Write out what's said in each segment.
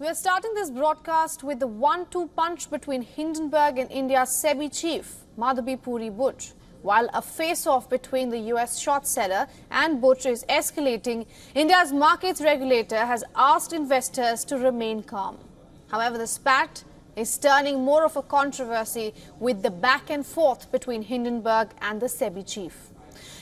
We are starting this broadcast with the 1-2 punch between Hindenburg and India's SEBI chief, Madhabi Puri Buch. While a face-off between the US short seller and Buch is escalating, India's markets regulator has asked investors to remain calm. However, the spat is turning more of a controversy with the back and forth between Hindenburg and the SEBI chief.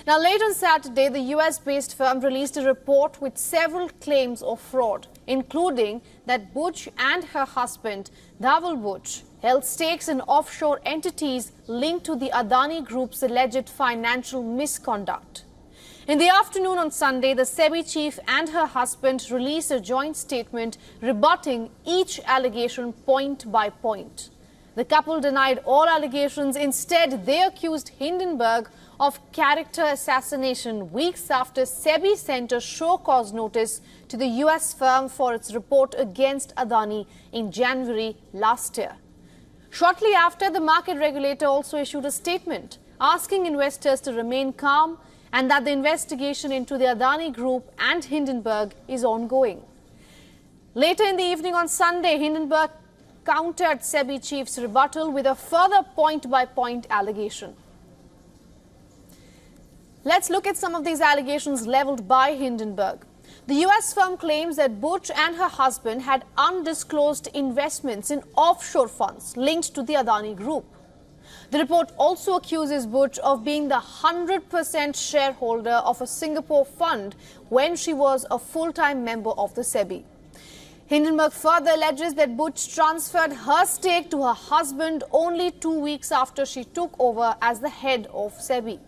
Now, late on Saturday, the US-based firm released a report with several claims of fraud, including that Buch and her husband, Dhaval Buch, held stakes in offshore entities linked to the Adani Group's alleged financial misconduct. In the afternoon on Sunday, the SEBI chief and her husband released a joint statement rebutting each allegation point by point. The couple denied all allegations. Instead, they accused Hindenburg of character assassination weeks after SEBI sent a show-cause notice to the US firm for its report against Adani in January last year. Shortly after, the market regulator also issued a statement asking investors to remain calm and that the investigation into the Adani Group and Hindenburg is ongoing. Later in the evening on Sunday, Hindenburg countered SEBI chief's rebuttal with a further point-by-point allegation. Let's look at some of these allegations leveled by Hindenburg. The US firm claims that Buch and her husband had undisclosed investments in offshore funds linked to the Adani Group. The report also accuses Buch of being the 100% shareholder of a Singapore fund when she was a full-time member of the SEBI. Hindenburg further alleges that Buch transferred her stake to her husband only 2 weeks after she took over as the head of SEBI.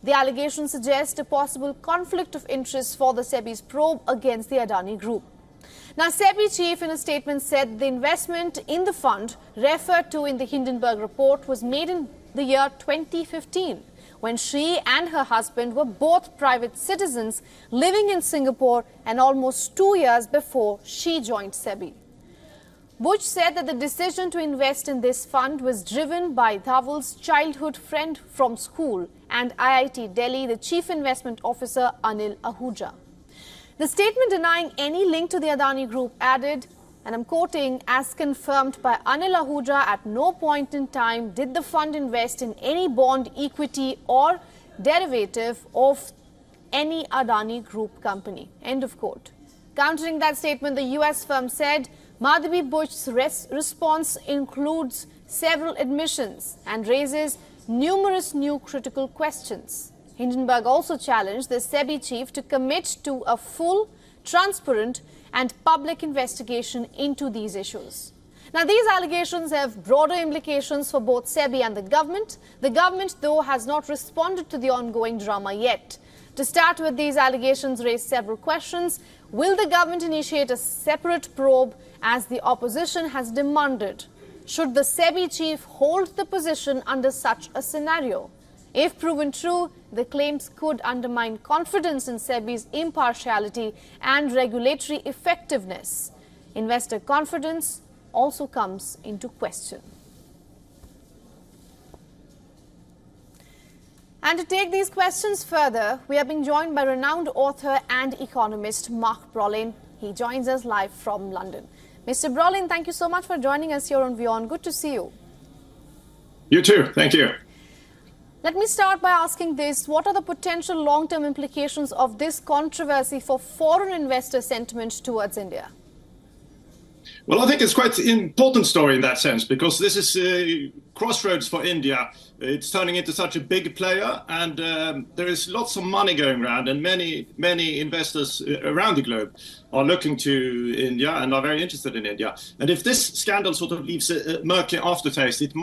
The allegations suggest a possible conflict of interest for the SEBI's probe against the Adani Group. Now, SEBI chief in a statement said the investment in the fund referred to in the Hindenburg report was made in the year 2015, when she and her husband were both private citizens living in Singapore and almost 2 years before she joined SEBI. Buch said that the decision to invest in this fund was driven by Dhaval's childhood friend from school and IIT Delhi, the chief investment officer Anil Ahuja. The statement denying any link to the Adani Group added, and I'm quoting, "As confirmed by Anil Ahuja, at no point in time did the fund invest in any bond, equity or derivative of any Adani Group company." End of quote. Countering that statement, the US firm said Madhabi Buch's response includes several admissions and raises numerous new critical questions. Hindenburg also challenged the SEBI chief to commit to a full, transparent and public investigation into these issues. Now, these allegations have broader implications for both SEBI and the government. The government, though, has not responded to the ongoing drama yet. To start with, these allegations raise several questions. Will the government initiate a separate probe as the opposition has demanded? Should the SEBI chief hold the position under such a scenario? If proven true, the claims could undermine confidence in SEBI's impartiality and regulatory effectiveness. Investor confidence also comes into question. And to take these questions further, we are being joined by renowned author and economist Mark Brolin. He joins us live from London. Mr. Brolin, thank you so much for joining us here on WION. Good to see you. You too. Thank you. Let me start by asking this. What are the potential long-term implications of this controversy for foreign investor sentiment towards India? Well, I think it's quite an important story in that sense, because this is a crossroads for India. It's turning into such a big player, and there is lots of money going around, and many investors around the globe are looking to India and are very interested in India. And if this scandal sort of leaves a murky aftertaste, it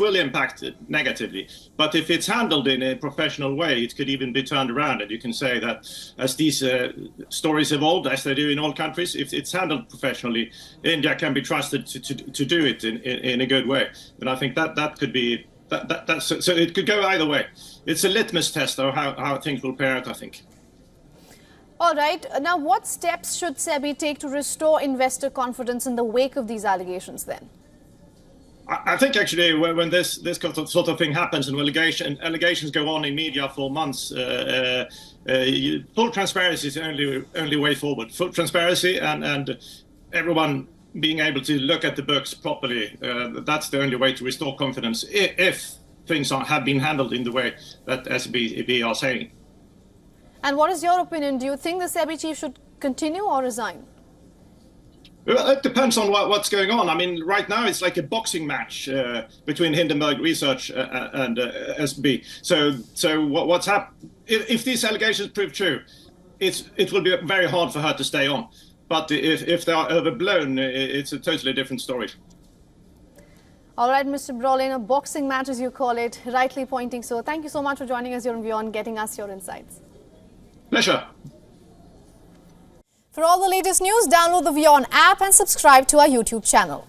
will impact it negatively. But if it's handled in a professional way, it could even be turned around. And you can say that as these stories evolve, as they do in all countries, if it's handled professionally, India can be trusted to do it in a good way. And I think that could be so it could go either way. It's a litmus test of how things will play out, I think. All right. Now, what steps should SEBI take to restore investor confidence in the wake of these allegations then? I think actually when this sort of thing happens and allegations go on in media for months, Full transparency is the only way forward. Full transparency and everyone being able to look at the books properly. That's the only way to restore confidence if things have been handled in the way that SEBI are saying. And what is your opinion? Do you think the SEBI chief should continue or resign? Well, it depends on what's going on. I mean, right now it's like a boxing match between Hindenburg Research and SEBI. So what's happened? If these allegations prove true, it will be very hard for her to stay on. But if they are overblown, it's a totally different story. All right, Mr. Brolin, a boxing match as you call it, rightly pointing so. Thank you so much for joining us here on WION, getting us your insights. Pleasure. For all the latest news, download the WION app and subscribe to our YouTube channel.